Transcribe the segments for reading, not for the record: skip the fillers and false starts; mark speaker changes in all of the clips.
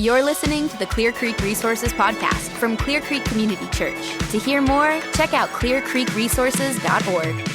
Speaker 1: You're listening to the Clear Creek Resources podcast from Clear Creek Community Church. To hear more, check out clearcreekresources.org.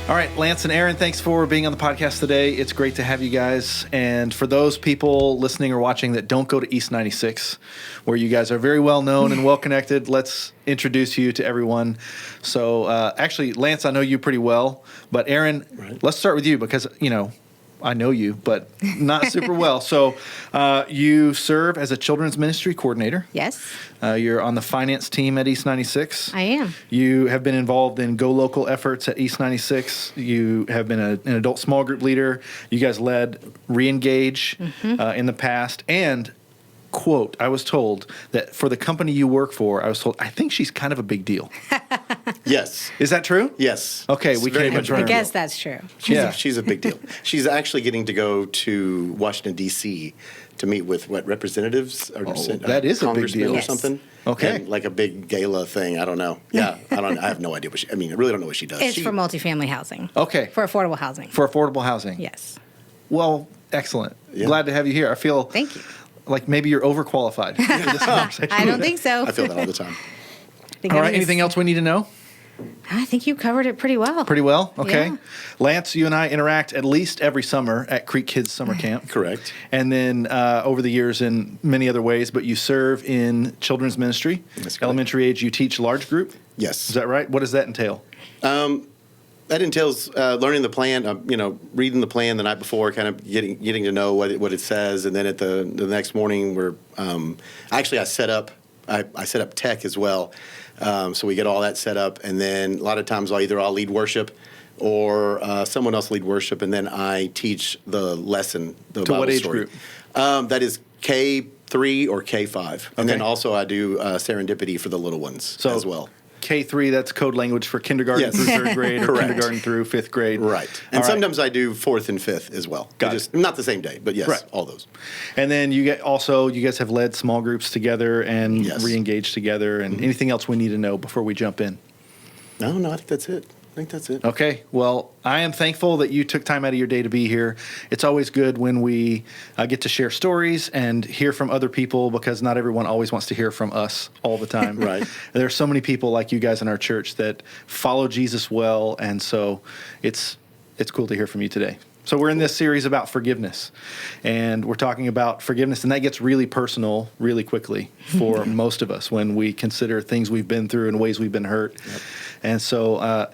Speaker 2: All right, Lance and Erin, thanks for being on the podcast today. It's great to have you guys. And for those people listening or watching that don't go to East 96, where you guys are very well known and well connected, let's introduce you to everyone. So actually, Lance, I know you pretty well, but Erin, Let's start with you because, I know you, but not super well. So you serve as a children's ministry coordinator.
Speaker 3: Yes.
Speaker 2: You're on the finance team at East 96.
Speaker 3: I am.
Speaker 2: You have been involved in Go Local efforts at East 96. You have been an adult small group leader. You guys led Reengage in the past. And, quote, I was told that for the company you work for, I think she's kind of a big deal.
Speaker 4: Yes.
Speaker 2: Is that true?
Speaker 4: Yes.
Speaker 2: Okay,
Speaker 4: It's
Speaker 2: we
Speaker 4: very
Speaker 2: can
Speaker 4: much
Speaker 2: confirm.
Speaker 3: I guess that's true.
Speaker 4: She's a big deal. She's actually getting to go to Washington, D.C. to meet with, representatives? Or
Speaker 2: that is a big
Speaker 4: congressmen
Speaker 2: deal.
Speaker 4: or
Speaker 3: Yes.
Speaker 4: something?
Speaker 2: Okay.
Speaker 4: And like a big gala thing. I don't know. Yeah, I have no idea I really don't know what she does.
Speaker 3: It's for multifamily housing.
Speaker 2: Okay.
Speaker 3: For affordable housing.
Speaker 2: For affordable housing.
Speaker 3: Yes.
Speaker 2: Well, excellent.
Speaker 4: Yeah.
Speaker 2: Glad to have you here. I feel
Speaker 3: Thank you.
Speaker 2: like maybe you're overqualified for this conversation.
Speaker 3: I don't think so.
Speaker 4: I feel that all the time.
Speaker 2: All right, anything else we need to know?
Speaker 3: I think you covered it pretty well.
Speaker 2: Pretty well? Okay.
Speaker 3: Yeah.
Speaker 2: Lance, you and I interact at least every summer at Creek Kids Summer Camp.
Speaker 4: Correct.
Speaker 2: And then over the years in many other ways, but you serve in children's ministry.
Speaker 4: That's correct.
Speaker 2: Elementary age, you teach large group.
Speaker 4: Yes.
Speaker 2: Is that right? What does that entail?
Speaker 4: That entails learning the plan, reading the plan the night before, kind of getting to know what it says, and then at the next morning, we're actually I set up tech as well, so we get all that set up, and then a lot of times I'll lead worship, or someone else lead worship, and then I teach the lesson, the
Speaker 2: To
Speaker 4: Bible
Speaker 2: what age
Speaker 4: story.
Speaker 2: group?
Speaker 4: That is K3 or K5, and then also I do serendipity for the little ones as well.
Speaker 2: K3, that's code language for kindergarten
Speaker 4: Yes.
Speaker 2: through third grade or
Speaker 4: Correct.
Speaker 2: kindergarten through fifth grade.
Speaker 4: Right. And
Speaker 2: All right.
Speaker 4: sometimes I do fourth and fifth as well.
Speaker 2: Got it.
Speaker 4: Not the same day, but yes,
Speaker 2: Right.
Speaker 4: all those.
Speaker 2: And then you guys have led small groups together and
Speaker 4: Yes.
Speaker 2: re-engaged together. And anything else we need to know before we jump in?
Speaker 4: No, I think that's it.
Speaker 2: Okay. Well, I am thankful that you took time out of your day to be here. It's always good when we get to share stories and hear from other people because not everyone always wants to hear from us all the time.
Speaker 4: Right.
Speaker 2: There are so many people like you guys in our church that follow Jesus well, and so it's cool to hear from you today. So we're in this series about forgiveness, and we're talking about forgiveness, and that gets really personal really quickly for most of us when we consider things we've been through and ways we've been hurt. Yep. And so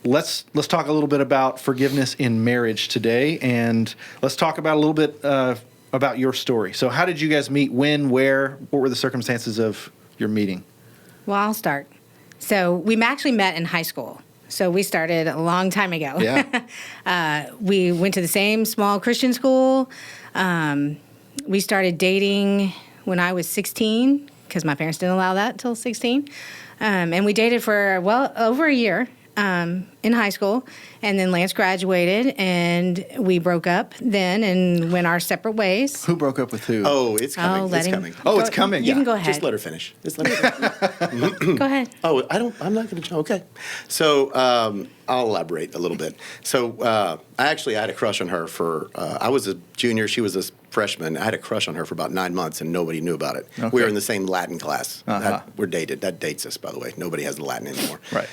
Speaker 2: let's talk a little bit about forgiveness in marriage today, and let's talk about a little bit about your story. So how did you guys meet? When? Where? What were the circumstances of your meeting?
Speaker 3: Well, I'll start. So we actually met in high school. So we started a long time ago.
Speaker 2: Yeah.
Speaker 3: We went to the same small Christian school. We started dating when I was 16 because my parents didn't allow that until 16. And we dated for, over a year in high school. And then Lance graduated, and we broke up then and went our separate ways.
Speaker 2: Who broke up with who?
Speaker 4: Oh, it's coming.
Speaker 3: let
Speaker 4: It's
Speaker 3: him-
Speaker 4: coming.
Speaker 2: Oh, it's coming.
Speaker 3: You can go ahead.
Speaker 4: Just let her finish.
Speaker 3: Go ahead.
Speaker 4: Oh, I'm not going to. Okay. So I'll elaborate a little bit. So I had a crush on her for. I was a junior. She was a freshman. I had a crush on her for about 9 months, and nobody knew about it.
Speaker 2: Okay.
Speaker 4: We were in the same Latin class.
Speaker 2: Uh-huh.
Speaker 4: We're dated. That dates us, by the way. Nobody has the Latin anymore.
Speaker 2: Right.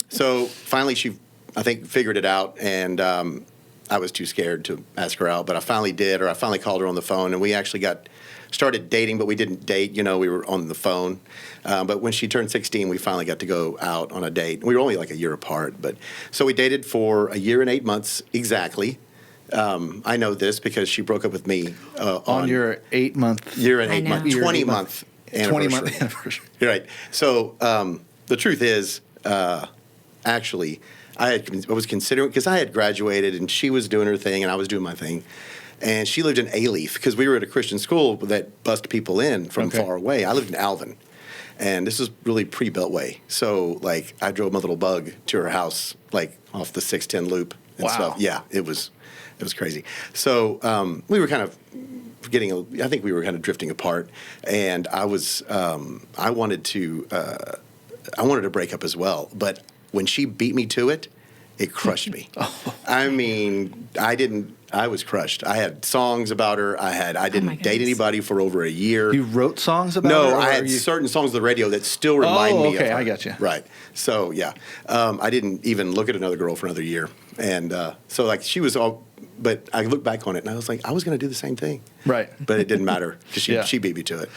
Speaker 4: So finally, she, I think, figured it out, and I was too scared to ask her out, but I finally did, or I finally called her on the phone, and we actually started dating, but we didn't date. We were on the phone. But when she turned 16, we finally got to go out on a date. We were only like a year apart, so we dated for a year and 8 months exactly. I know this because she broke up with me
Speaker 2: on your 8 month
Speaker 4: year and
Speaker 3: I
Speaker 4: 8
Speaker 3: know.
Speaker 4: month,
Speaker 2: Year and
Speaker 4: 20
Speaker 2: 8
Speaker 4: month
Speaker 2: anniversary.
Speaker 4: anniversary.
Speaker 2: 20-month anniversary.
Speaker 4: Right. So the truth is, actually, I was considering, because I had graduated and she was doing her thing and I was doing my thing. And she lived in A-Leaf because we were at a Christian school that bussed people in from far away. I lived in Alvin. And this was really pre-Beltway. So, I drove my little bug to her house, off the 610 loop and
Speaker 2: Wow.
Speaker 4: stuff. Yeah, it was crazy. So we were kind of I think we were kind of drifting apart. And I wanted to break up as well. But when she beat me to it, it crushed me. I mean, I was crushed. I had songs about her. I didn't date anybody for over a year.
Speaker 2: You wrote songs about her?
Speaker 4: No, I had certain songs on the radio that still remind me of her.
Speaker 2: I got you.
Speaker 4: Right. So, yeah. I didn't even look at another girl for another year. And so, like, she was all... But I look back on it, and I was like, I was going to do the same thing.
Speaker 2: Right.
Speaker 4: But it didn't matter, because she beat me to it.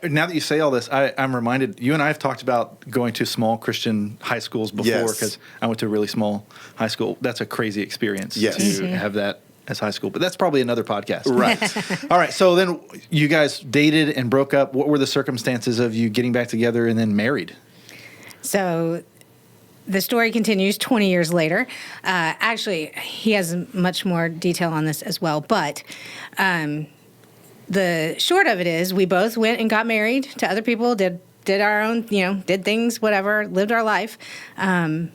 Speaker 2: Now that you say all this, I'm reminded, you and I have talked about going to small Christian high schools before, because I went to a really small high school. That's a crazy experience to have that as high school. But that's probably another podcast.
Speaker 4: Right.
Speaker 2: All right. So then you guys dated and broke up. What were the circumstances of you getting back together and then married?
Speaker 3: So the story continues 20 years later. Actually, he has much more detail on this as well. But the short of it is we both went and got married to other people, did our own, did things, whatever, lived our life. And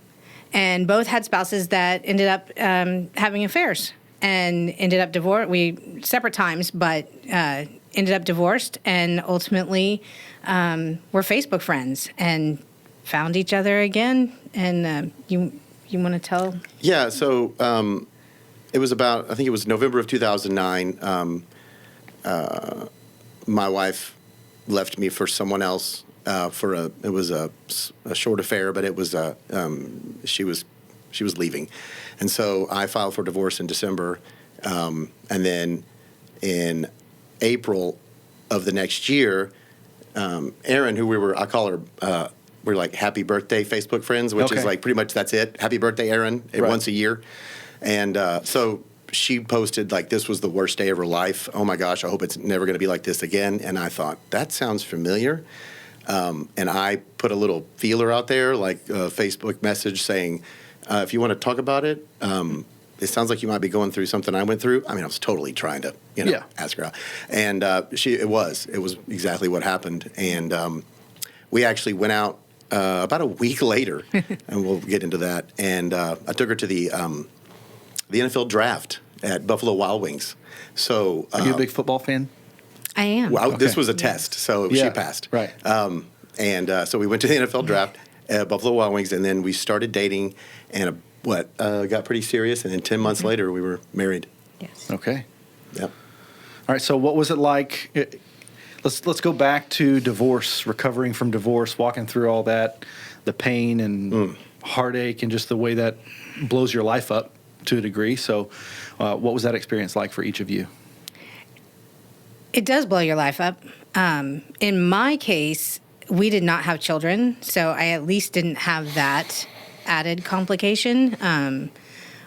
Speaker 3: both had spouses that ended up having affairs and ended up divorced. We separate times, but ended up divorced, and ultimately were Facebook friends and found each other again. And you want to tell?
Speaker 4: Yeah, so it was I think it was November of 2009. My wife left me for someone else it was a short affair, but it was she was leaving. And so I filed for divorce in December. And then in April of the next year, Erin, who I call her, we're like happy birthday Facebook friends, which is like pretty much that's it. Happy birthday, Erin, once a year. And so she posted like, this was the worst day of her life. Oh my gosh, I hope it's never going to be like this again. And I thought, that sounds familiar. And I put a little feeler out there, like a Facebook message saying, if you want to talk about it, it sounds like you might be going through something I went through. I mean, I was totally trying to, ask her out. And it was exactly what happened. And we actually went out about a week later, and we'll get into that. And I took her to the NFL draft at Buffalo Wild Wings. So,
Speaker 2: are you a big football fan?
Speaker 3: I am.
Speaker 4: Well, this was a test, so she passed.
Speaker 2: Right.
Speaker 4: And so we went to the NFL draft at Buffalo Wild Wings, and then we started dating, and got pretty serious, and then 10 months later, we were married.
Speaker 3: Yes.
Speaker 2: Okay.
Speaker 4: Yep.
Speaker 2: All right, so what was it like? Let's go back to divorce, recovering from divorce, walking through all that, the pain and heartache, and just the way that blows your life up to a degree. So what was that experience like for each of you?
Speaker 3: It does blow your life up. In my case, we did not have children, so I at least didn't have that added complication.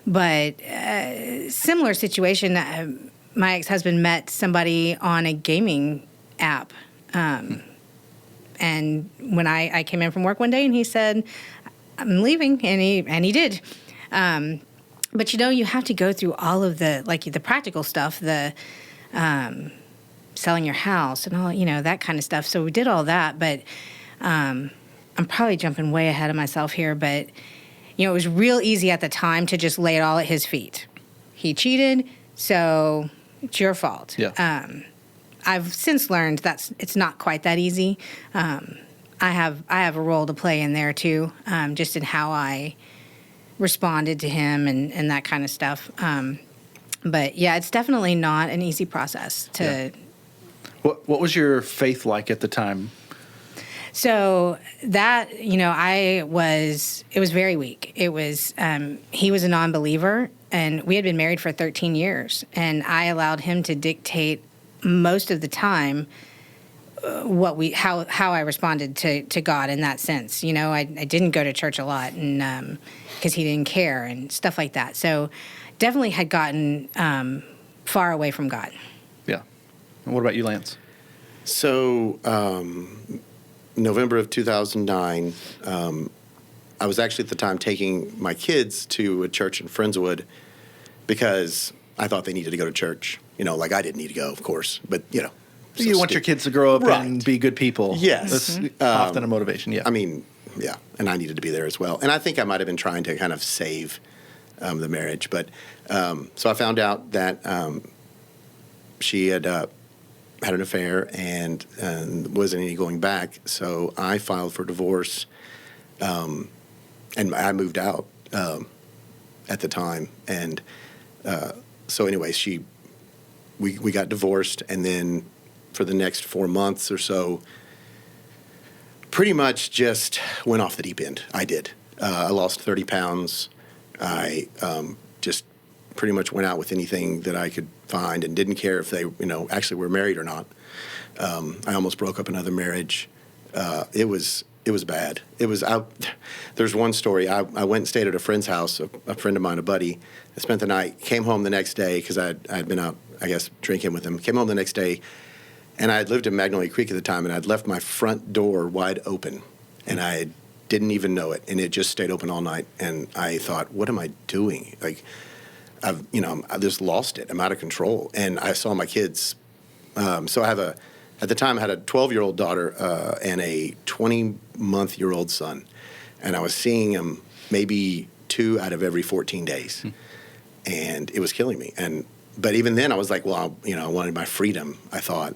Speaker 3: But similar situation, my ex-husband met somebody on a gaming app. And when I came in from work one day and he said, I'm leaving, and he did. But you have to go through all of the practical stuff, the selling your house and all, that kind of stuff. So we did all that, but I'm probably jumping way ahead of myself here, but it was real easy at the time to just lay it all at his feet. He cheated, so it's your fault.
Speaker 2: Yeah.
Speaker 3: I've since learned it's not quite that easy. I have a role to play in there too, just in how I responded to him and that kind of stuff. But yeah, it's definitely not an easy process to.
Speaker 2: Yeah. What was your faith like at the time?
Speaker 3: So that, it was very weak. It was, he was a non-believer, and we had been married for 13 years, and I allowed him to dictate most of the time how I responded to God in that sense. I didn't go to church a lot, and because he didn't care and stuff like that. So definitely had gotten far away from God.
Speaker 2: Yeah. And what about you, Lance?
Speaker 4: So November of 2009, I was actually at the time taking my kids to a church in Friendswood because I thought they needed to go to church. Like I didn't need to go, of course, but
Speaker 2: you want your kids to grow up and be good people.
Speaker 4: Yes.
Speaker 2: That's often a motivation, yeah.
Speaker 4: I mean, yeah, and I needed to be there as well. And I think I might have been trying to kind of save the marriage. But so I found out that she had had an affair and wasn't any going back. So I filed for divorce, and I moved out. at the time. And so anyway, we got divorced, and then for the next 4 months or so, pretty much just went off the deep end. I did. I lost 30 pounds. I just pretty much went out with anything that I could find and didn't care if they, actually were married or not. I almost broke up another marriage. It was bad. There's one story. I went and stayed at a friend's house, a friend of mine, a buddy. I spent the night, came home the next day because I'd been out, I guess, drinking with him. Came home the next day, and I had lived in Magnolia Creek at the time, and I'd left my front door wide open, and I didn't even know it, and it just stayed open all night. And I thought, what am I doing? Like, I just lost it. I'm out of control. And I saw my kids. So at the time, I had a 12-year-old daughter and a 20-month-year-old son. And I was seeing them maybe 2 out of every 14 days. And it was killing me. But even then, I was like, well, I wanted my freedom, I thought.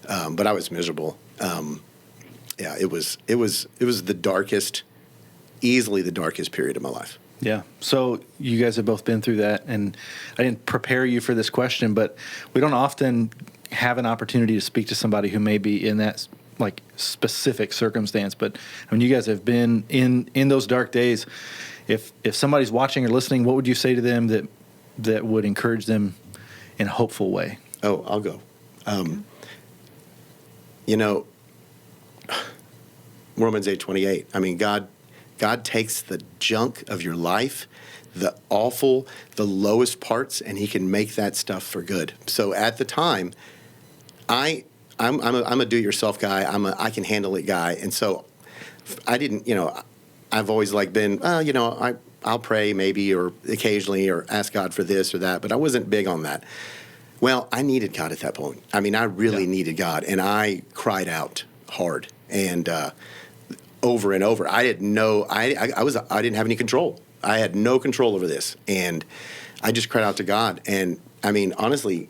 Speaker 4: But I was miserable. Yeah, it was the darkest, easily the darkest period of my life.
Speaker 2: Yeah. So you guys have both been through that, and I didn't prepare you for this question, but we don't often have an opportunity to speak to somebody who may be in that like specific circumstance. But I mean, you guys have been in those dark days. If somebody's watching or listening, what would you say to them that would encourage them in a hopeful way?
Speaker 4: Oh, I'll go. Romans 8:28. I mean, God takes the junk of your life, the awful, the lowest parts, and he can make that stuff for good. So at the time, I'm a do-it-yourself guy. I can handle it guy. And so I didn't, I've always been, I'll pray maybe or occasionally or ask God for this or that, but I wasn't big on that. Well, I needed God at that point. I mean, I really needed God, and I cried out hard and over and over. I didn't know. I didn't have any control. I had no control over this, and I just cried out to God. And I mean, honestly,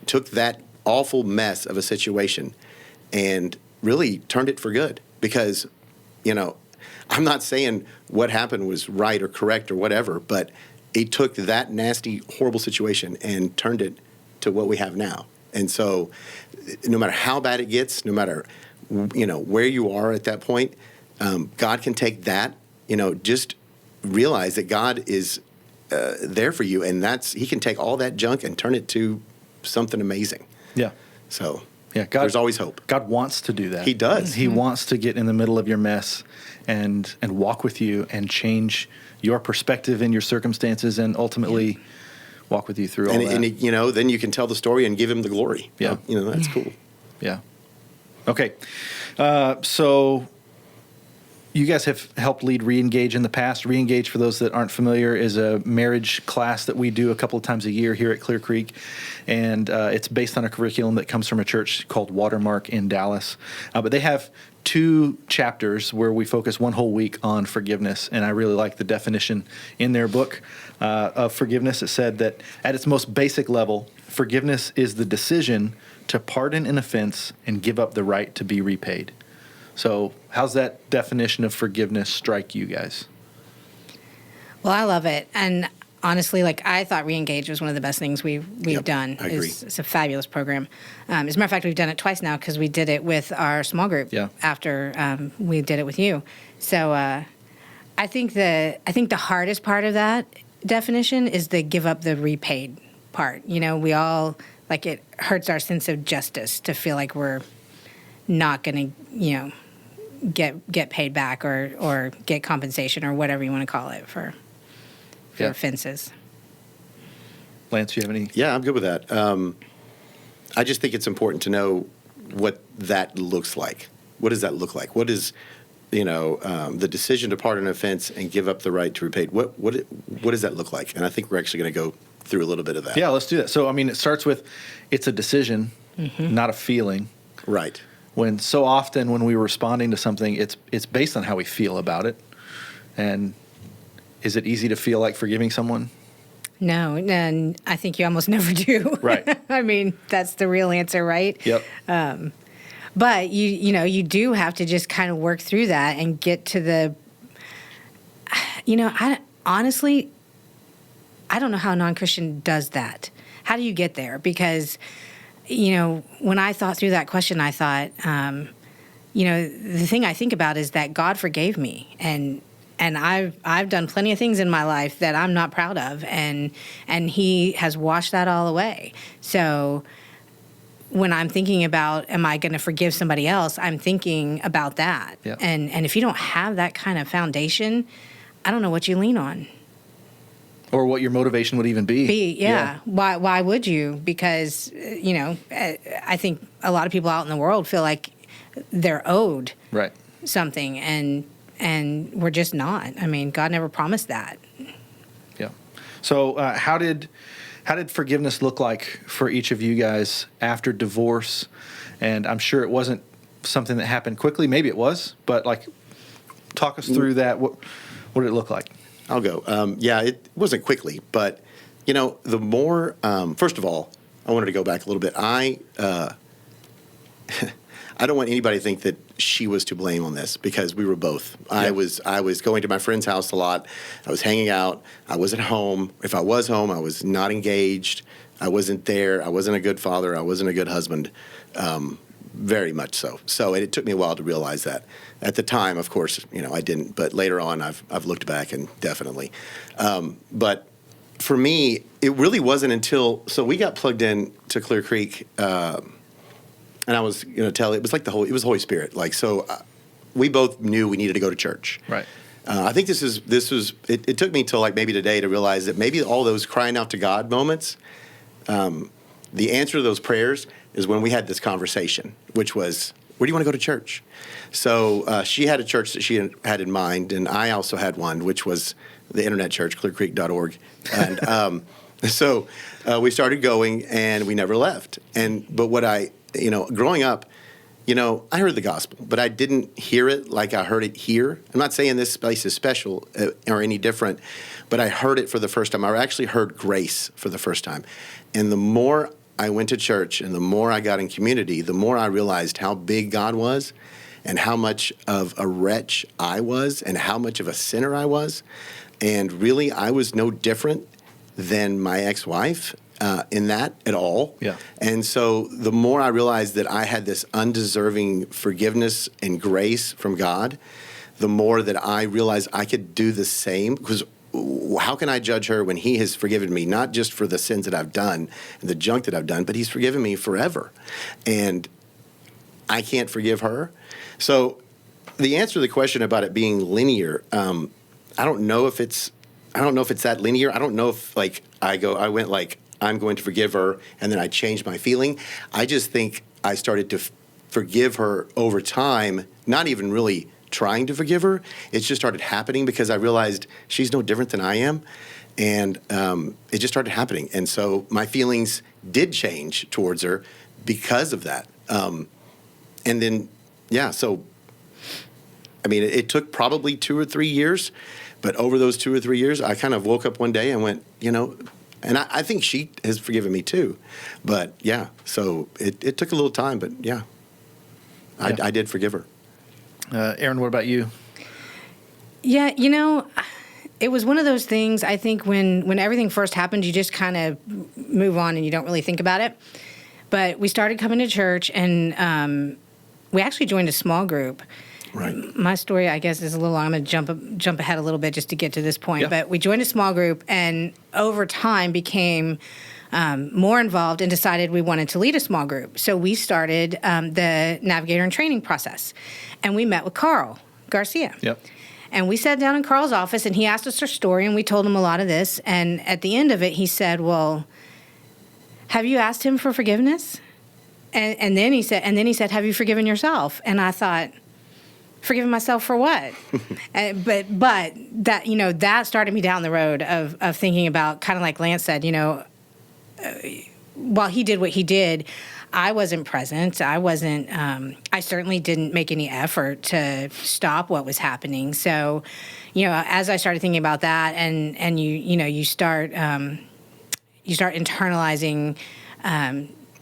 Speaker 4: took that awful mess of a situation and really turned it for good. Because, I'm not saying what happened was right or correct or whatever, but it took that nasty, horrible situation and turned it to what we have now. And so, no matter how bad it gets, no matter where you are at that point, God can take that. Just realize that God is there for you, and he can take all that junk and turn it to something amazing.
Speaker 2: Yeah.
Speaker 4: So
Speaker 2: yeah,
Speaker 4: there's always hope.
Speaker 2: God wants to do that.
Speaker 4: He does.
Speaker 2: He wants to get in the middle of your mess and walk with you and change your perspective and your circumstances, and ultimately walk with you through all that.
Speaker 4: And then you can tell the story and give him the glory.
Speaker 2: Yeah.
Speaker 4: That's cool.
Speaker 2: Yeah. Okay. So you guys have helped lead Reengage in the past. Reengage, for those that aren't familiar, is a marriage class that we do a couple of times a year here at Clear Creek. And it's based on a curriculum that comes from a church called Watermark in Dallas. But they have 2 chapters where we focus one whole week on forgiveness. And I really like the definition in their book of forgiveness. It said that at its most basic level, forgiveness is the decision to pardon an offense and give up the right to be repaid. So how's that definition of forgiveness strike you guys?
Speaker 3: Well, I love it. And honestly, I thought Reengage was one of the best things we've done.
Speaker 4: I agree.
Speaker 3: It's a fabulous program. As a matter of fact, we've done it twice now because we did it with our small group after we did it with you. So I think the hardest part of that definition is the give up the repaid part. We all, it hurts our sense of justice to feel like we're not going to, get paid back or get compensation or whatever you want to call it for offenses.
Speaker 2: Lance, you have any?
Speaker 4: Yeah, I'm good with that. I just think it's important to know what that looks like. What does that look like? What is, the decision to pardon an offense and give up the right to repay? What does that look like? And I think we're actually going to go through a little bit of that.
Speaker 2: Yeah, let's do that. So, it starts with it's a decision, not a feeling.
Speaker 4: Right.
Speaker 2: When so often when we're responding to something, it's based on how we feel about it. And is it easy to feel like forgiving someone?
Speaker 3: No, and I think you almost never do.
Speaker 2: Right.
Speaker 3: That's the real answer, right?
Speaker 2: Yep.
Speaker 3: But you do have to just kind of work through that and get to the. Honestly, I don't know how a non-Christian does that. How do you get there? Because, you know, when I thought through that question, I thought, you know, the thing I think about is that God forgave me, and I've done plenty of things in my life that I'm not proud of, and He has washed that all away. So when I'm thinking about, am I going to forgive somebody else, I'm thinking about that.
Speaker 2: Yeah.
Speaker 3: And if you don't have that kind of foundation, I don't know what you lean on.
Speaker 2: Or what your motivation would even be.
Speaker 3: Yeah. Why would you? Because, you know, I think a lot of people out in the world feel like they're owed
Speaker 2: Right.
Speaker 3: something, and we're just not. I mean, God never promised that.
Speaker 2: Yeah. So how did forgiveness look like for each of you guys after divorce? And I'm sure it wasn't something that happened quickly. Maybe it was, but like, talk us through that. What did it look like?
Speaker 4: I'll go. Yeah, it wasn't quickly, but, you know, the more, first of all, I wanted to go back a little bit. I don't want anybody to think that she was to blame on this, because we were both. Yeah. I was going to my friend's house a lot. I was hanging out. I wasn't home. If I was home, I was not engaged. I wasn't there. I wasn't a good father. I wasn't a good husband. Very much so. So it took me a while to realize that. At the time, of course, you know, I didn't. But later on, I've looked back and definitely. But for me, it really wasn't until, so we got plugged in to Clear Creek, and I was going to tell, it was like it was the Holy Spirit. Like, so we both knew we needed to go to church.
Speaker 2: Right.
Speaker 4: I think it took me till like maybe today to realize that maybe all those crying out to God moments, the answer to those prayers is when we had this conversation, which was, where do you want to go to church? So she had a church that she had in mind, and I also had one, which was the internet church, clearcreek.org. And so we started going, and we never left. But what growing up, you know, I heard the gospel, but I didn't hear it like I heard it here. I'm not saying this place is special or any different, but I heard it for the first time. I actually heard grace for the first time. And the more I went to church and the more I got in community, the more I realized how big God was and how much of a wretch I was and how much of a sinner I was. And really, I was no different than my ex-wife in that at all.
Speaker 2: Yeah.
Speaker 4: And so the more I realized that I had this undeserving forgiveness and grace from God, the more that I realized I could do the same. Because how can I judge her when He has forgiven me, not just for the sins that I've done and the junk that I've done, but He's forgiven me forever. And I can't forgive her. So the answer to the question about it being linear, I don't know if it's that linear. I don't know if I went like, I'm going to forgive her, and then I changed my feeling. I just think I started to forgive her over time, not even really trying to forgive her. It just started happening because I realized she's no different than I am. And it just started happening. And so my feelings did change towards her because of that. And then, yeah, so, I mean, it took probably 2 or 3 years. But over those 2 or 3 years, I kind of woke up one day and went, you know, and I think she has forgiven me too. But, yeah, so it took a little time. But, yeah, I did forgive her.
Speaker 2: Erin, what about you?
Speaker 3: Yeah, you know, it was one of those things, I think, when everything first happened, you just kind of move on and you don't really think about it. But we started coming to church, and we actually joined a small group.
Speaker 4: Right.
Speaker 3: My story, I guess, is a little long. I'm going to jump ahead a little bit just to get to this point.
Speaker 2: Yeah.
Speaker 3: But we joined a small group, and over time became more involved and decided we wanted to lead a small group. So we started the navigator and training process, and we met with Carl Garcia.
Speaker 2: Yep.
Speaker 3: And we sat down in Carl's office, and he asked us our story, and we told him a lot of this. And at the end of it, he said, "Well, have you asked him for forgiveness?" And then he said, "Have you forgiven yourself?" And I thought, forgiving myself for what? But that, you know, that started me down the road of thinking about, kind of like Lance said, you know, while he did what he did, I wasn't present. I certainly didn't make any effort to stop what was happening. So, you know, as I started thinking about that, and you start internalizing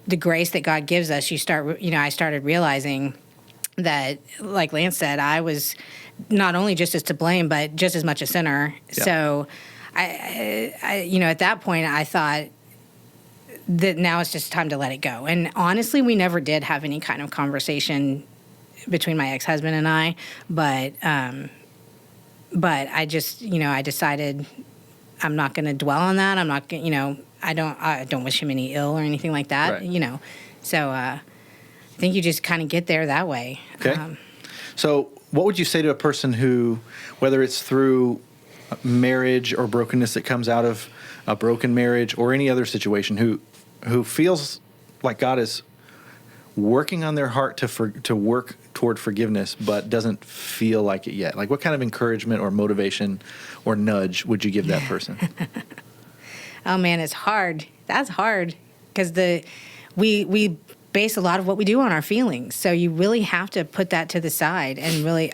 Speaker 3: the grace that God gives us. I started realizing that, like Lance said, I was not only just as to blame, but just as much a sinner.
Speaker 2: Yeah.
Speaker 3: So at that point, I thought that now it's just time to let it go. And honestly, we never did have any kind of conversation between my ex-husband and I, but I just, I decided I'm not going to dwell on that. I'm not going to, I don't wish him any ill or anything like that,
Speaker 2: Right.
Speaker 3: So I think you just kind of get there that way.
Speaker 2: Okay. So what would you say to a person who, whether it's through marriage or brokenness that comes out of a broken marriage or any other situation, who feels like God is working on their heart to work toward forgiveness, but doesn't feel like it yet? Like, what kind of encouragement or motivation or nudge would you give that person?
Speaker 3: Oh man, it's hard. That's hard because we base a lot of what we do on our feelings. So you really have to put that to the side and really,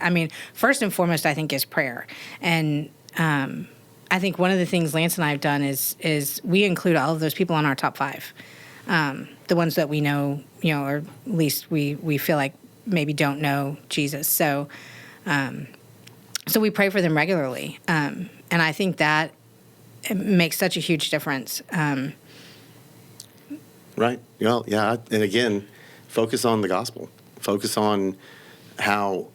Speaker 3: first and foremost, I think is prayer. And I think one of the things Lance and I have done is we include all of those people on our top 5. The ones that we know, or at least we feel like maybe don't know Jesus. So we pray for them regularly. And I think that it makes such a huge difference.
Speaker 4: Right. Well, yeah. And again, focus on the gospel. Focus on how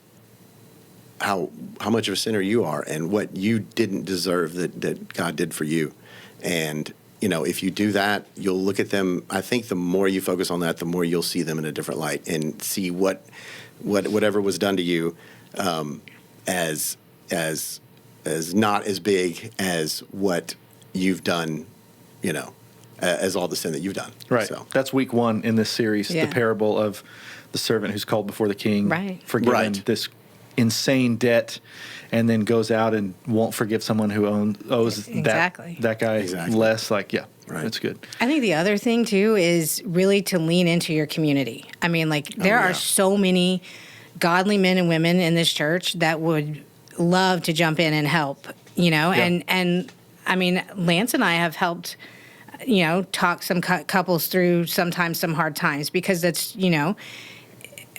Speaker 4: much of a sinner you are and what you didn't deserve that God did for you. And, if you do that, you'll look at them. I think the more you focus on that, the more you'll see them in a different light and see whatever was done to you as not as big as what you've done, as all the sin that you've done.
Speaker 2: Right.
Speaker 4: So
Speaker 2: That's week 1 in this series, the parable of the servant who's called before the king, forgiven this insane debt, and then goes out and won't forgive someone who owes that guy less. Right. That's good.
Speaker 3: I think the other thing too is really to lean into your community. There are so many godly men and women in this church that would love to jump in and help, and Lance and I have helped, talk some couples through sometimes some hard times, because that's,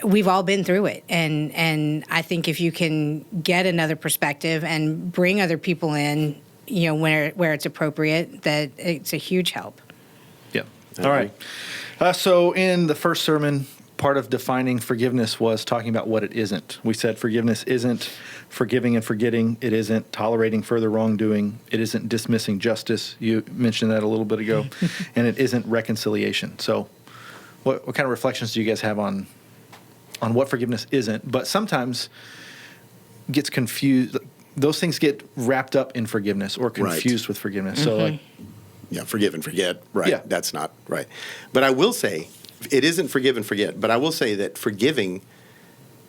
Speaker 3: we've all been through it. And I think if you can get another perspective and bring other people in, where it's appropriate, that it's a huge help.
Speaker 2: Yeah. All right. So in the first sermon, part of defining forgiveness was talking about what it isn't. We said forgiveness isn't forgiving and forgetting. It isn't tolerating further wrongdoing. It isn't dismissing justice. You mentioned that a little bit ago. And it isn't reconciliation. So what kind of reflections do you guys have on what forgiveness isn't? But sometimes gets confused. Those things get wrapped up in forgiveness or confused with forgiveness. So
Speaker 4: forgive and forget. Right.
Speaker 2: Yeah.
Speaker 4: That's not right. But I will say, it isn't forgive and forget, but I will say that forgiving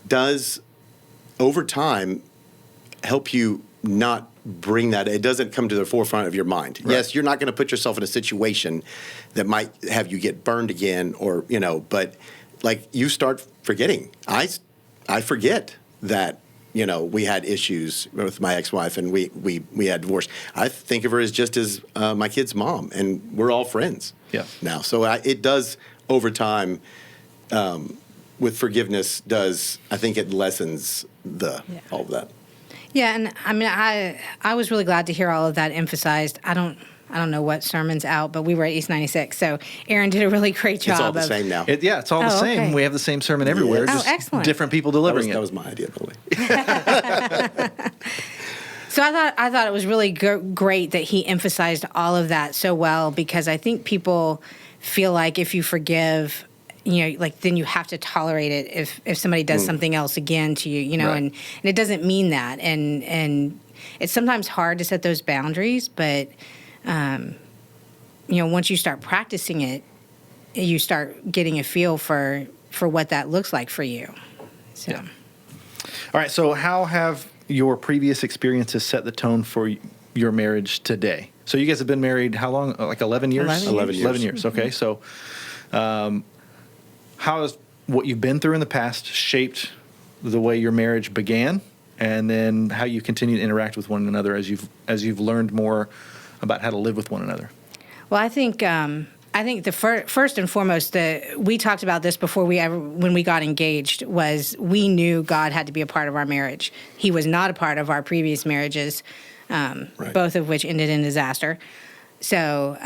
Speaker 4: does, over time, help you not bring that. It doesn't come to the forefront of your mind. Right. Yes, you're not going to put yourself in a situation that might have you get burned again, or but you start forgetting. I forget that we had issues with my ex-wife and we had divorce. I think of her as just as my kid's mom, and we're all friends now. So it does, over time, with forgiveness, I think it lessens all of that.
Speaker 3: Yeah, and I was really glad to hear all of that emphasized. I don't know what sermon's out, but we were at East 96, so Erin did a really great job.
Speaker 4: It's all the same now.
Speaker 2: It's all the same.
Speaker 3: Okay.
Speaker 2: We have the same sermon everywhere.
Speaker 3: Yes.
Speaker 2: Just
Speaker 3: excellent.
Speaker 2: different people delivering it.
Speaker 4: That was my idea, probably.
Speaker 3: So I thought it was really great that he emphasized all of that so well, because I think people feel like if you forgive, then you have to tolerate it if somebody does something else again to you,
Speaker 2: Right.
Speaker 3: and it doesn't mean that. And it's sometimes hard to set those boundaries, but once you start practicing it, you start getting a feel for what that looks like for you. So.
Speaker 2: Yeah. All right. So how have your previous experiences set the tone for your marriage today? So you guys have been married how long? Like 11 years?
Speaker 3: 11 years.
Speaker 2: 11 years. Okay. So how has what you've been through in the past shaped the way your marriage began, and then how you continue to interact with one another as you've learned more about how to live with one another?
Speaker 3: Well, I think the first and foremost, we talked about this before when we got engaged, was we knew God had to be a part of our marriage. He was not a part of our previous marriages. both of which ended in disaster. So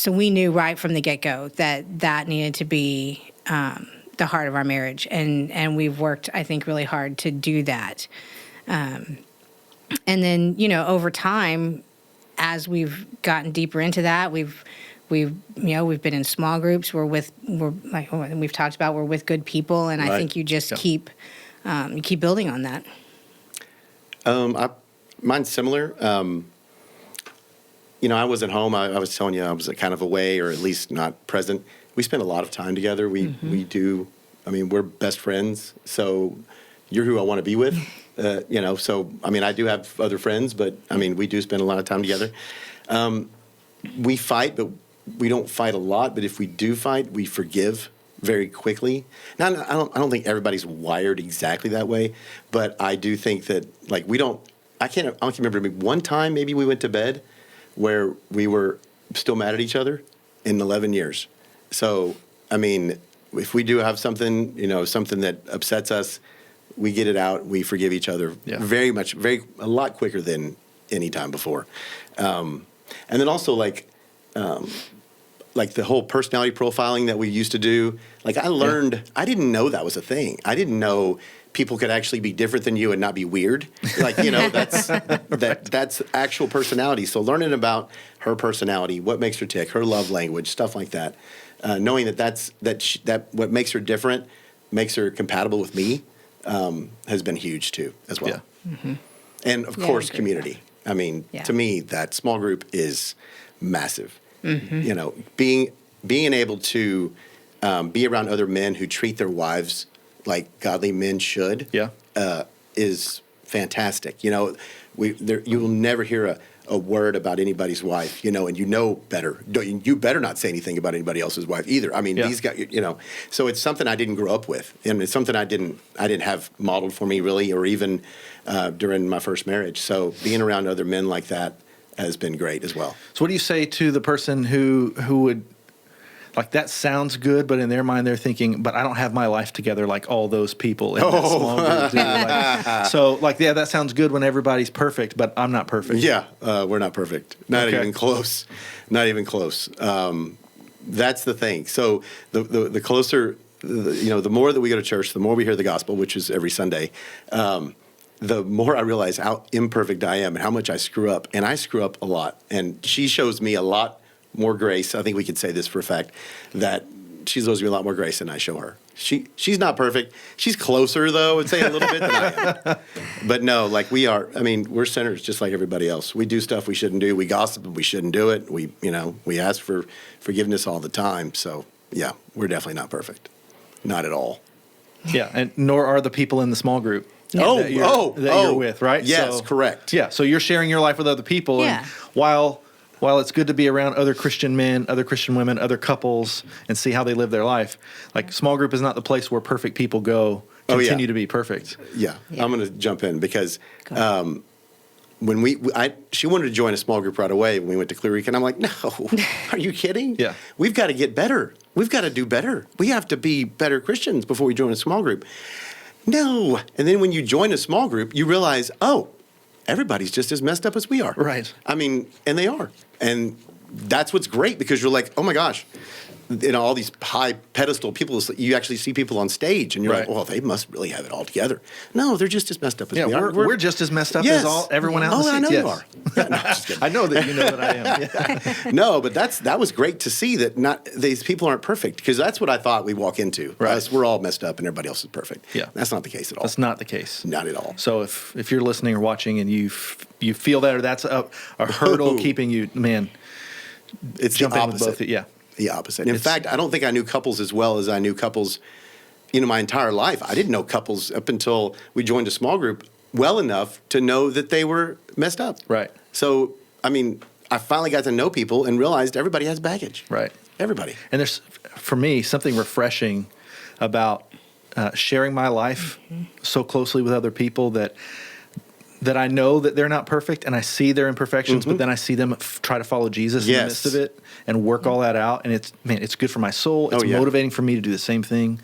Speaker 3: we knew right from the get-go that needed to be the heart of our marriage, and we've worked, I think, really hard to do that. And then, over time, as we've gotten deeper into that, we've been in small groups. We're like we've talked about, we're with good people, and I think you just keep building on that.
Speaker 4: Mine's similar. I wasn't home. I was telling you I was kind of away, or at least not present. We spend a lot of time together. We do. I mean, we're best friends. So you're who I want to be with. So I do have other friends, but we do spend a lot of time together. We fight, but we don't fight a lot. But if we do fight, we forgive very quickly. Now, I don't think everybody's wired exactly that way, but I do think that we don't. I can't remember. One time, maybe we went to bed where we were still mad at each other in 11 years. So, if we do have something that upsets us, we get it out, we forgive each other a lot quicker than any time before. And then also the whole personality profiling that we used to do, I learned, I didn't know that was a thing. I didn't know people could actually be different than you and not be weird. That's actual personality. So learning about her personality, what makes her tick, her love language, stuff like that, knowing that what makes her different makes her compatible with me, has been huge too, as well.
Speaker 2: Yeah.
Speaker 3: Mm-hmm.
Speaker 4: And of course, community. To me, that small group is massive. Mm-hmm. Being able to be around other men who treat their wives like godly men should, is fantastic. You will never hear a word about anybody's wife, and better. You better not say anything about anybody else's wife either. These guys, so it's something I didn't grow up with, and it's something I didn't have modeled for me really, or even during my first marriage. So being around other men like that has been great as well.
Speaker 2: So what do you say to the person who would, that sounds good, but in their mind they're thinking, but I don't have my life together like all those people in that small group do. That sounds good when everybody's perfect, but I'm not perfect.
Speaker 4: Yeah, we're not perfect. Not even close. Not even close. That's the thing. So the closer, the more that we go to church, the more we hear the gospel, which is every Sunday, the more I realize how imperfect I am and how much I screw up. And I screw up a lot. And she shows me a lot more grace. I think we could say this for a fact, that she shows me a lot more grace than I show her. She's not perfect. She's closer, though, I'd say a little bit than I am. But no, we are. We're sinners just like everybody else. We do stuff we shouldn't do. We gossip and we shouldn't do it. We ask for forgiveness all the time. So, yeah, we're definitely not perfect. Not at all.
Speaker 2: Yeah, and nor are the people in the small group. That you're with, right?
Speaker 4: Yes, correct.
Speaker 2: Yeah, so you're sharing your life with other people, and while it's good to be around other Christian men, other Christian women, other couples, and see how they live their life, small group is not the place where perfect people go continue to be perfect.
Speaker 4: Yeah. I'm going to jump in because when she wanted to join a small group right away when we went to Clear Creek, and I'm like, no, are you kidding?
Speaker 2: Yeah.
Speaker 4: We've got to get better. We've got to do better. We have to be better Christians before we join a small group. No. And then when you join a small group, you realize, everybody's just as messed up as we are.
Speaker 2: Right.
Speaker 4: And they are. And that's what's great, because you're like, oh my gosh, all these high pedestal people, you actually see people on stage and you're like, well, they must really have it all together. No, they're just as messed up as we are.
Speaker 2: We're just as messed up as everyone else.
Speaker 4: Oh, I know you are. Yeah, no,
Speaker 2: I'm just kidding. I know that you know that I am. Yeah.
Speaker 4: No, but that was great to see that these people aren't perfect, because that's what I thought we walk into.
Speaker 2: Right.
Speaker 4: We're all messed up and everybody else is perfect.
Speaker 2: Yeah.
Speaker 4: That's not the case at all.
Speaker 2: That's not the case.
Speaker 4: Not at all.
Speaker 2: So if you're listening or watching and you feel that, or that's a hurdle keeping you, man,
Speaker 4: it's
Speaker 2: jump
Speaker 4: the
Speaker 2: in with
Speaker 4: opposite.
Speaker 2: both.
Speaker 4: The opposite. In fact, I don't think I knew couples as well as I knew couples, my entire life. I didn't know couples up until we joined a small group well enough to know that they were messed up.
Speaker 2: Right.
Speaker 4: So, I finally got to know people and realized everybody has baggage.
Speaker 2: Right.
Speaker 4: Everybody.
Speaker 2: And there's, for me, something refreshing about sharing my life so closely with other people that I know that they're not perfect, and I see their imperfections, but then I see them try to follow Jesus in the midst of it and work all that out. And it's good for my soul. It's motivating for me to do the same thing.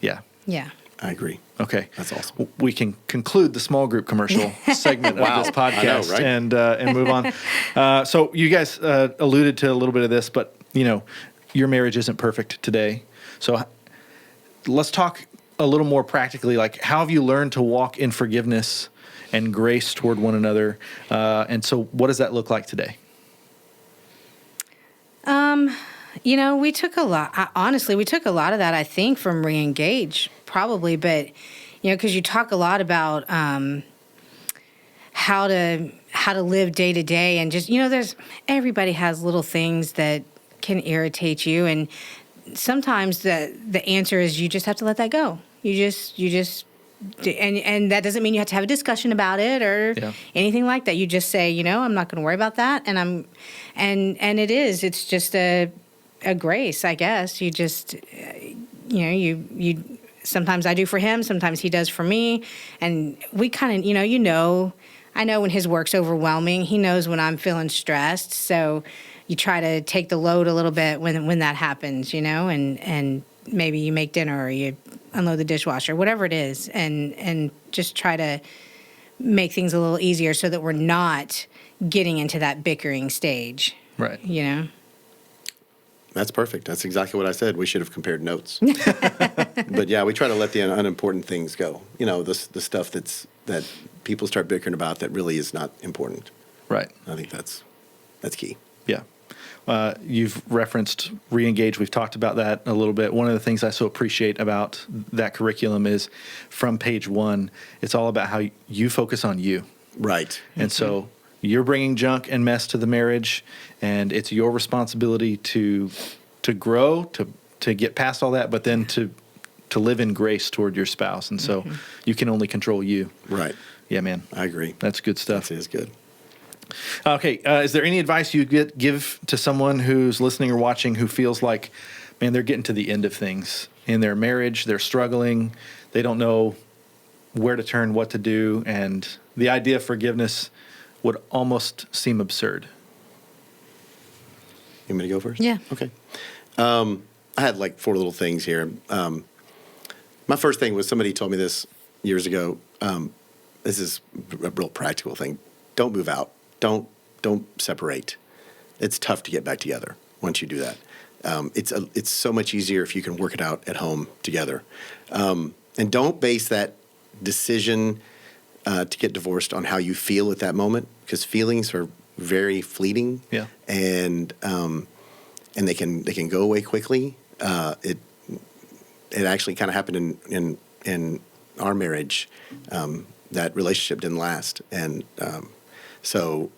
Speaker 2: Yeah.
Speaker 3: Yeah.
Speaker 4: I agree.
Speaker 2: Okay.
Speaker 4: That's awesome.
Speaker 2: We can conclude the small group commercial segment of this podcast
Speaker 4: I know, right?
Speaker 2: and move on. So you guys alluded to a little bit of this, but your marriage isn't perfect today. So let's talk a little more practically. Like, how have you learned to walk in forgiveness and grace toward one another? And so what does that look like today?
Speaker 3: We took a lot. Honestly, we took a lot of that, I think, from Reengage, probably. But because you talk a lot about how to live day to day, and just everybody has little things that can irritate you, and sometimes the answer is you just have to let that go. You just. And that doesn't mean you have to have a discussion about it or anything like that. You just say, I'm not going to worry about that, and it's just a grace, I guess. You just, you sometimes I do for him, sometimes he does for me, and we kind of, I know when his work's overwhelming. He knows when I'm feeling stressed, so you try to take the load a little bit when that happens, and maybe you make dinner or you unload the dishwasher, whatever it is, and just try to make things a little easier so that we're not getting into that bickering stage.
Speaker 2: Right.
Speaker 4: That's perfect. That's exactly what I said. We should have compared notes. But yeah, we try to let the unimportant things go. The stuff that people start bickering about that really is not important.
Speaker 2: Right.
Speaker 4: I think that's key.
Speaker 2: Yeah. You've referenced Reengage. We've talked about that a little bit. One of the things I so appreciate about that curriculum is from page 1, it's all about how you focus on you.
Speaker 4: Right.
Speaker 2: And so you're bringing junk and mess to the marriage, and it's your responsibility to grow, to get past all that, but then to live in grace toward your spouse. And so you can only control you.
Speaker 4: Right.
Speaker 2: Yeah, man.
Speaker 4: I agree.
Speaker 2: That's good stuff.
Speaker 4: That is good.
Speaker 2: Okay, is there any advice you give to someone who's listening or watching who feels like, man, they're getting to the end of things in their marriage, they're struggling, they don't know where to turn, what to do, and the idea of forgiveness would almost seem absurd?
Speaker 4: You want me to go first?
Speaker 3: Yeah.
Speaker 4: Okay. I had like 4 little things here. My first thing was, somebody told me this years ago. This is a real practical thing. Don't move out. Don't separate. It's tough to get back together once you do that. It's so much easier if you can work it out at home together. And don't base that decision to get divorced on how you feel at that moment, because feelings are very fleeting.
Speaker 2: Yeah.
Speaker 4: And they can go away quickly. It actually kind of happened in our marriage. That relationship didn't last, and so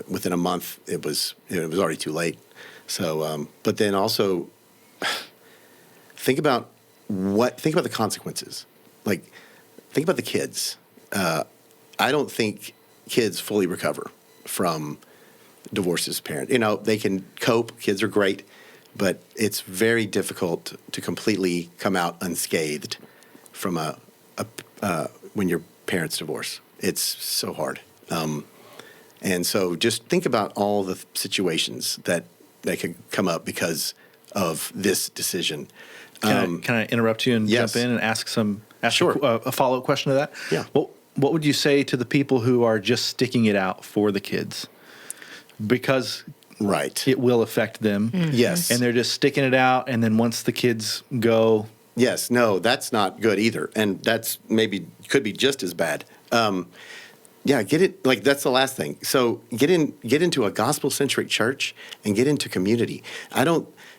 Speaker 4: within a month it was already too late. So, but then also think about the consequences. Like, think about the kids. I don't think kids fully recover from divorce as a parent. They can cope. Kids are great, but it's very difficult to completely come out unscathed from when your parents divorce. It's so hard. And so just think about all the situations that could come up because of this decision.
Speaker 2: Can I interrupt you and
Speaker 4: Yes.
Speaker 2: jump in and ask
Speaker 4: Sure.
Speaker 2: a follow-up question to that?
Speaker 4: Yeah.
Speaker 2: What would you say to the people who are just sticking it out for the kids? Because
Speaker 4: Right.
Speaker 2: it will affect them.
Speaker 4: Yes.
Speaker 2: And they're just sticking it out, and then once the kids go...
Speaker 4: Yes, no, that's not good either, and that's could be just as bad. Yeah, get it. Like, that's the last thing. So get into a gospel-centric church and get into community.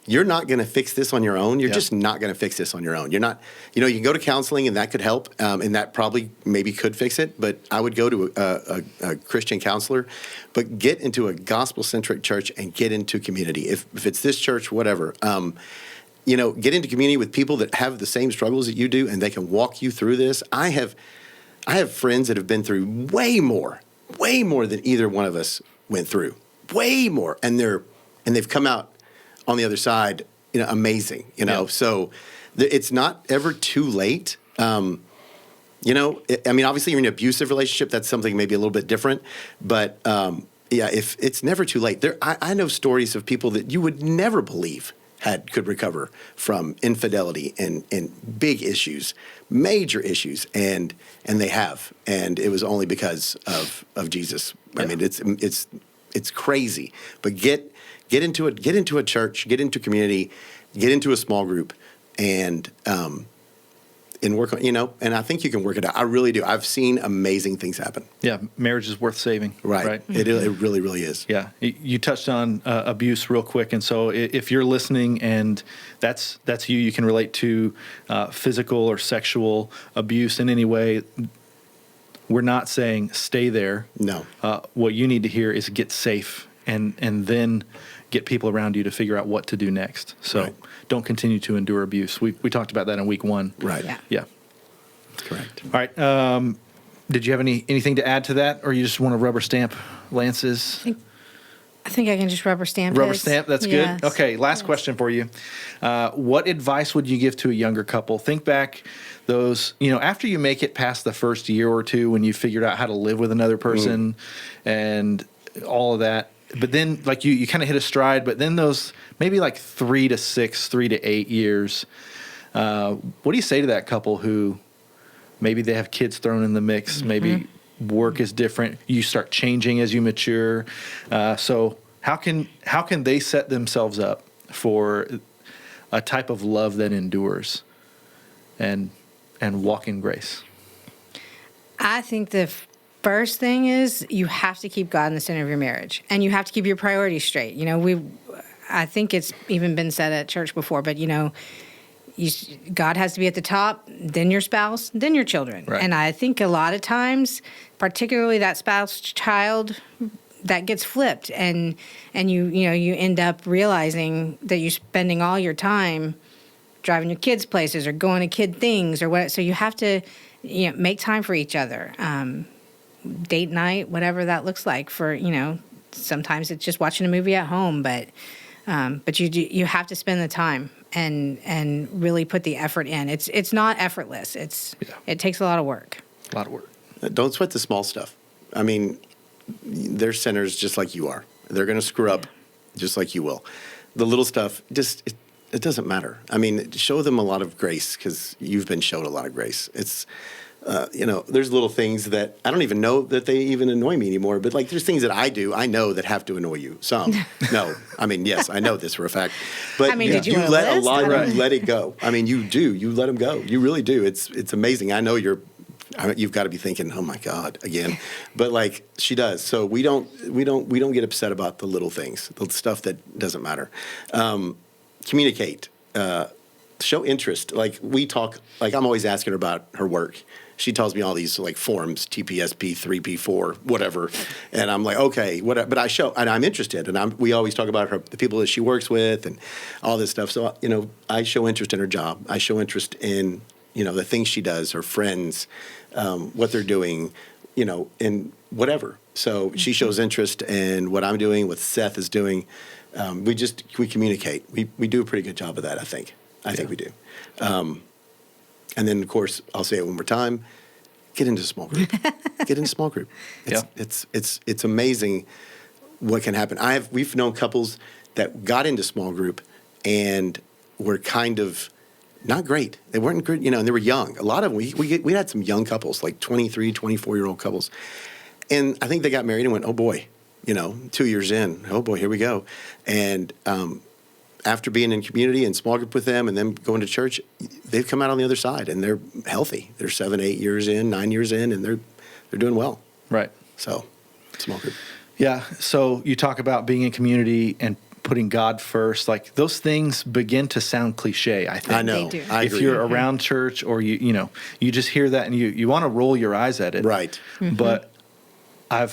Speaker 4: You're not going to fix this on your own. You're just not going to fix this on your own. You're not. You can go to counseling, and that could help, and that probably maybe could fix it. But I would go to a Christian counselor. But get into a gospel-centric church and get into community. If it's this church, whatever. Get into community with people that have the same struggles that you do, and they can walk you through this. I have friends that have been through way more than either one of us went through, way more, and they've come out on the other side, amazing,
Speaker 2: Yeah.
Speaker 4: So it's not ever too late. Obviously you're in an abusive relationship, that's something maybe a little bit different, but if it's never too late. I know stories of people that you would never believe could recover from infidelity and big issues, major issues, and they have, and it was only because of Jesus.
Speaker 2: Yeah.
Speaker 4: I mean, it's crazy, but get into it. Get into a church. Get into community. Get into a small group, and work on, and I think you can work it out. I really do. I've seen amazing things happen.
Speaker 2: Yeah, marriage is worth saving.
Speaker 4: Right. It really, really is.
Speaker 2: Yeah, you touched on abuse real quick, and so if you're listening and that's you, you can relate to physical or sexual abuse in any way. We're not saying stay there.
Speaker 4: No.
Speaker 2: What you need to hear is get safe, and then get people around you to figure out what to do next. So don't continue to endure abuse. We talked about that in week 1.
Speaker 4: Right.
Speaker 2: Yeah.
Speaker 4: That's correct.
Speaker 2: All right. Did you have anything to add to that, or you just want to rubber stamp Lance's?
Speaker 3: I think I can just rubber stamp
Speaker 2: Rubber
Speaker 3: his.
Speaker 2: stamp, that's
Speaker 3: Yes.
Speaker 2: good. Okay, last question for you. What advice would you give to a younger couple? Think back those, after you make it past the first year or two when you figured out how to live with another person and all of that. But then, like, you kind of hit a stride, but then those maybe like 3 to 6, 3 to 8 years, what do you say to that couple who maybe they have kids thrown in the mix, maybe work is different, you start changing as you mature. So how can they set themselves up for a type of love that endures and walk in grace?
Speaker 3: I think the first thing is you have to keep God in the center of your marriage, and you have to keep your priorities straight. I think it's even been said at church before, but God has to be at the top, then your spouse, then your children.
Speaker 2: Right.
Speaker 3: And I think a lot of times, particularly that spouse child, that gets flipped, and you end up realizing that you're spending all your time driving your kids places or going to kid things or what. So you have to make time for each other. Date night, whatever that looks like for, sometimes it's just watching a movie at home, but you have to spend the time and really put the effort in. It's not effortless. It takes a lot of work.
Speaker 2: A lot of work.
Speaker 4: Don't sweat the small stuff. I mean, they're sinners just like you are. They're going to screw up just like you will. The little stuff, just it doesn't matter. I mean, show them a lot of grace because you've been shown a lot of grace. It's there's little things that I don't even know that they even annoy me anymore. But like, there's things that I do, I know that have to annoy you. Some, no. I mean, yes, I know this for a fact. But
Speaker 3: did you
Speaker 4: let
Speaker 3: list?
Speaker 4: a lot of you let it go. I mean, you do. You let them go. You really do. It's amazing. I know you've got to be thinking, oh my God, again. But like, she does. So we don't get upset about the little things, the stuff that doesn't matter. Communicate. Show interest. Like, we talk. Like, I'm always asking her about her work. She tells me all these like forms, TPSP, 3P4, whatever, and I'm like, okay, whatever. But I show, and I'm interested, and we always talk about the people that she works with, and all this stuff. So I show interest in her job. I show interest in the things she does, her friends, what they're doing, in whatever. So she shows interest in what I'm doing, what Seth is doing. We communicate. We do a pretty good job of that, I think. I think we do. And then, of course, I'll say it one more time: get into a small group. Get into a small group. It's amazing what can happen. We've known couples that got into small group and were kind of not great. They weren't good, and they were young. A lot of them. We had some young couples, like 23, 24-year-old couples, and I think they got married and went, oh boy, 2 years in, oh boy, here we go, and after being in community and small group with them and then going to church, they've come out on the other side and they're healthy. They're 7, 8 years in, 9 years in, and they're doing well.
Speaker 2: Right.
Speaker 4: So, small group.
Speaker 2: Yeah. So you talk about being in community and putting God first. Like, those things begin to sound cliche, I think.
Speaker 4: I know.
Speaker 3: They do.
Speaker 4: I
Speaker 2: if
Speaker 4: agree.
Speaker 2: you're around church or you just hear that and you want to roll your eyes at it.
Speaker 4: Right.
Speaker 2: But I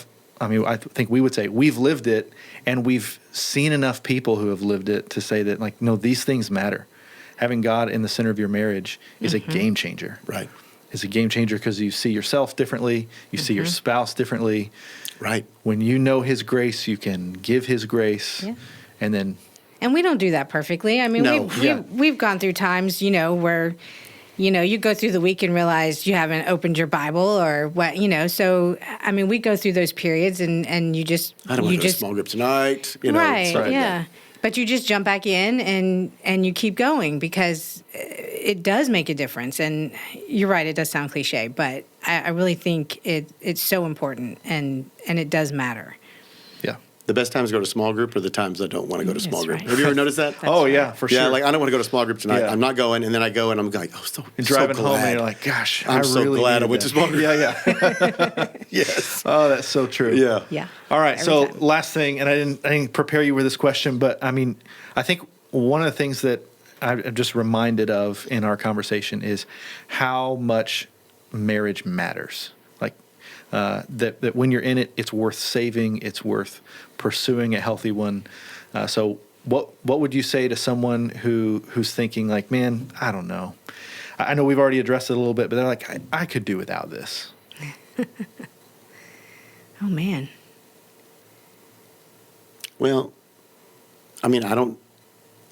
Speaker 2: think we would say we've lived it, and we've seen enough people who have lived it to say that, like, no, these things matter. Having God in the center of your marriage is a game changer.
Speaker 4: Right.
Speaker 2: It's a game changer because you see yourself differently. You see your spouse differently.
Speaker 4: Right.
Speaker 2: When you know His grace, you can give His grace.
Speaker 3: Yeah.
Speaker 2: And
Speaker 3: we don't do that perfectly. I mean,
Speaker 4: No.
Speaker 3: we've gone through times, where you go through the week and realize you haven't opened your Bible or what, So, I mean, we go through those periods and you just...
Speaker 4: I don't want to go to small group tonight.
Speaker 3: Right,
Speaker 4: stuff like
Speaker 3: yeah.
Speaker 4: that.
Speaker 3: But you just jump back in and you keep going because it does make a difference. And you're right, it does sound cliche, but I really think it's so important and it does matter.
Speaker 2: Yeah.
Speaker 4: The best times to go to small group are the times I don't want to go to small
Speaker 3: That's
Speaker 4: group.
Speaker 3: right.
Speaker 4: Have you ever noticed that?
Speaker 2: Oh, yeah, for sure.
Speaker 4: Yeah, like I don't want to go to small group tonight.
Speaker 2: Yeah.
Speaker 4: I'm not going, and then I go and I'm like, oh, so
Speaker 2: And driving
Speaker 4: so
Speaker 2: home,
Speaker 4: glad.
Speaker 2: and you're like, gosh,
Speaker 4: I'm so
Speaker 2: really
Speaker 4: glad I
Speaker 2: needed
Speaker 4: went to
Speaker 2: that.
Speaker 4: small group.
Speaker 2: Yeah.
Speaker 4: Yes.
Speaker 2: Oh, that's so true.
Speaker 4: Yeah.
Speaker 3: Yeah.
Speaker 2: All right.
Speaker 3: Every
Speaker 2: So
Speaker 3: time.
Speaker 2: last thing, and I didn't prepare you with this question, but I mean, I think one of the things that I'm just reminded of in our conversation is how much marriage matters. Like that when you're in it, it's worth saving. It's worth pursuing a healthy one. So what would you say to someone who's thinking like, man, I don't know. I know we've already addressed it a little bit, but they're like, I could do without this.
Speaker 3: Oh, man.
Speaker 4: Well, I mean,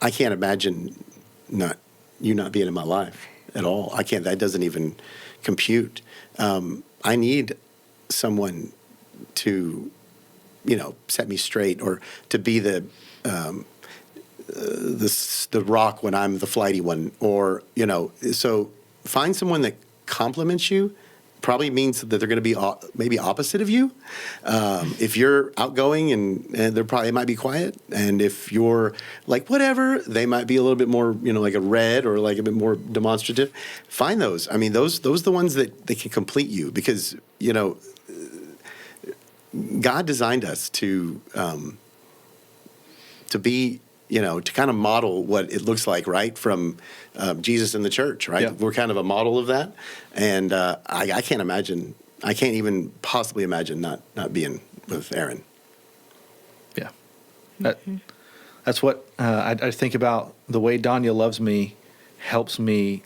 Speaker 4: I can't imagine you not being in my life at all. I can't. That doesn't even compute. I need someone to, set me straight, or to be the rock when I'm the flighty one, or So find someone that compliments you. Probably means that they're going to be maybe opposite of you. If you're outgoing and they might be quiet, and if you're like whatever, they might be a little bit more, like a red or like a bit more demonstrative. Find those. I mean, those are the ones that they can complete you, because God designed us to be, to kind of model what it looks like, right, from Jesus and the church, right?
Speaker 2: Yeah.
Speaker 4: We're kind of a model of that. And I can't imagine, I can't even possibly imagine not being with Erin.
Speaker 2: Yeah. That's what I think about. The way Danya loves me helps me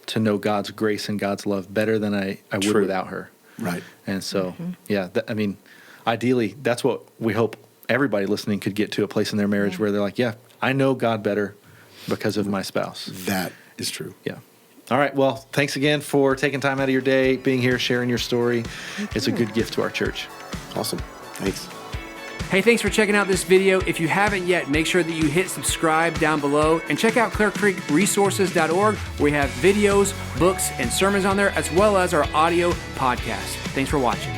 Speaker 2: to know God's grace and God's love better than I would
Speaker 4: True.
Speaker 2: without her.
Speaker 4: Right.
Speaker 2: And so, ideally, that's what we hope everybody listening could get to, a place in their marriage where they're like, yeah, I know God better because of my spouse.
Speaker 4: That is true.
Speaker 2: Yeah. All right. Well, thanks again for taking time out of your day, being here, sharing your story. It's a good gift to our church.
Speaker 4: Awesome. Thanks.
Speaker 5: Hey, thanks for checking out this video. If you haven't yet, make sure that you hit subscribe down below, and check out ClearCreekResources.org, where we have videos, books, and sermons on there, as well as our audio podcast. Thanks for watching.